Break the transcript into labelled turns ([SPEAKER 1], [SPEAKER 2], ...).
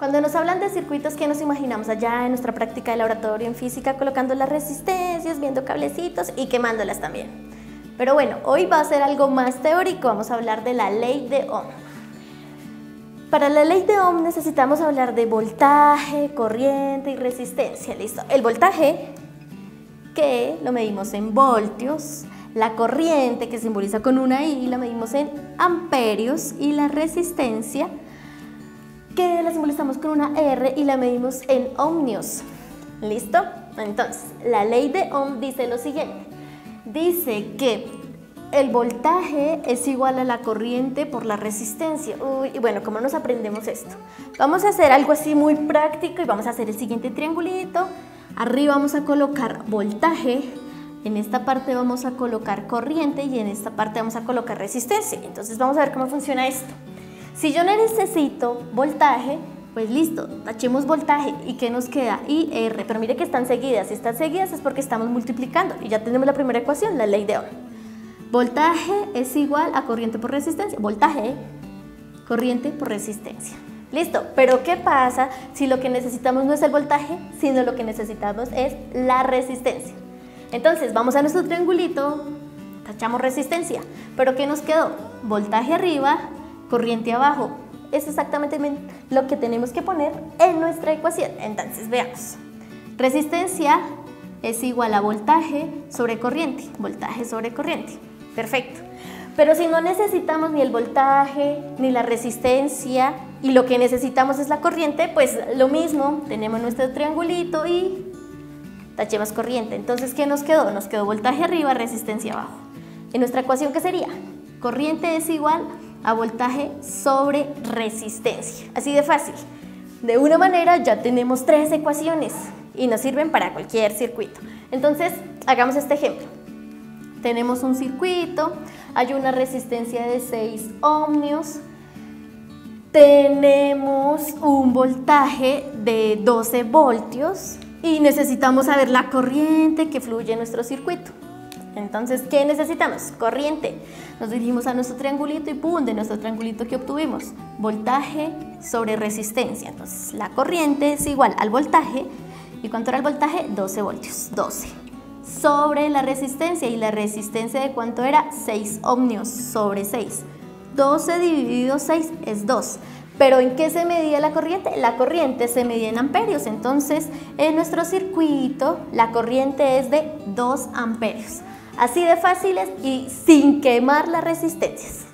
[SPEAKER 1] Cuando nos hablan de circuitos, ¿qué nos imaginamos allá en nuestra práctica de laboratorio en física? Colocando las resistencias, viendo cablecitos y quemándolas también. Pero bueno, hoy va a ser algo más teórico, vamos a hablar de la ley de Ohm. Para la ley de Ohm necesitamos hablar de voltaje, corriente y resistencia, ¿listo? El voltaje, que lo medimos en voltios, la corriente, que simboliza con una I, la medimos en amperios, y la resistencia, que la simbolizamos con una R y la medimos en ohmios. ¿Listo? Entonces, la ley de Ohm dice lo siguiente. Dice que el voltaje es igual a la corriente por la resistencia. Y bueno, ¿cómo nos aprendemos esto? Vamos a hacer algo así muy práctico y vamos a hacer el siguiente triangulito. Arriba vamos a colocar voltaje, en esta parte vamos a colocar corriente y en esta parte vamos a colocar resistencia. Entonces vamos a ver cómo funciona esto. Si yo necesito voltaje, pues listo, tachemos voltaje. ¿Y qué nos queda? I, R. Pero mire que están seguidas. Si están seguidas es porque estamos multiplicando. Y ya tenemos la primera ecuación, la ley de Ohm. Voltaje es igual a corriente por resistencia. Voltaje, corriente por resistencia. Listo. Pero ¿qué pasa si lo que necesitamos no es el voltaje, sino lo que necesitamos es la resistencia? Entonces vamos a nuestro triangulito, tachamos resistencia. ¿Pero qué nos quedó? Voltaje arriba, corriente abajo. Es exactamente lo que tenemos que poner en nuestra ecuación. Entonces veamos. Resistencia es igual a voltaje sobre corriente. Voltaje sobre corriente. Perfecto. Pero si no necesitamos ni el voltaje ni la resistencia y lo que necesitamos es la corriente, pues lo mismo, tenemos nuestro triangulito y tachemos corriente. Entonces, ¿qué nos quedó? Nos quedó voltaje arriba, resistencia abajo. En nuestra ecuación, ¿qué sería? Corriente es igual a voltaje sobre resistencia. Así de fácil. De una manera ya tenemos 3 ecuaciones y nos sirven para cualquier circuito. Entonces, hagamos este ejemplo. Tenemos un circuito, hay una resistencia de 6 ohmios, tenemos un voltaje de 12 voltios y necesitamos saber la corriente que fluye en nuestro circuito. Entonces, ¿qué necesitamos? Corriente. Nos dirigimos a nuestro triangulito y ¡pum! De nuestro triangulito que obtuvimos, voltaje sobre resistencia. Entonces, la corriente es igual al voltaje. ¿Y cuánto era el voltaje? 12 voltios, 12. Sobre la resistencia, ¿y la resistencia de cuánto era? 6 ohmios sobre 6. 12 dividido 6 es 2. ¿Pero en qué se medía la corriente? La corriente se medía en amperios. Entonces, en nuestro circuito, la corriente es de 2 amperios. Así de fáciles y sin quemar las resistencias.